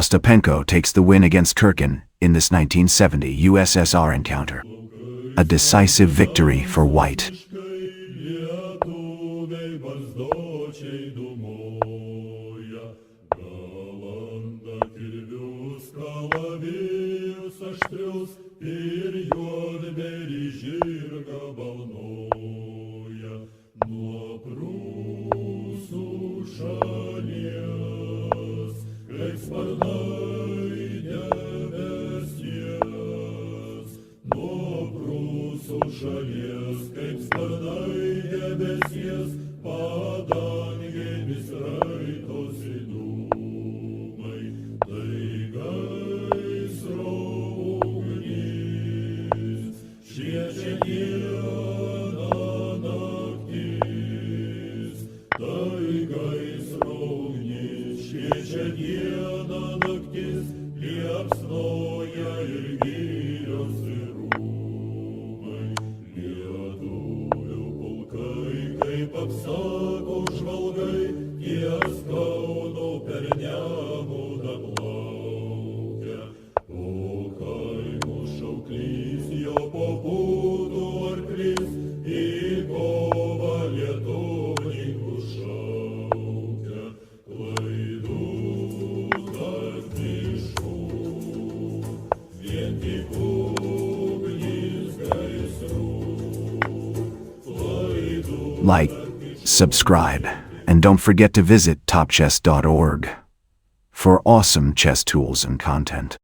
Ostapenko takes the win against Kirkin in this 1970 USSR encounter. A decisive victory for White. Šalies, kaip sparnai debesies, padangėmis raitosi dūmai, tai gaisro ugnis, šviečia diena naktis, tai gaisro ugnis, šviečia diena naktis, liepsnoja ir girios ir apsako žvalgai, ties Kauno per Nemuną plaukia. O kaimo šauklys jo po putų arklys, į kovą lietuvininkų šaukia. Klaidų tarp miškų, vien tik ugnis gaisrų. Like, subscribe, and don't forget to visit topchess.org for awesome chess tools and content.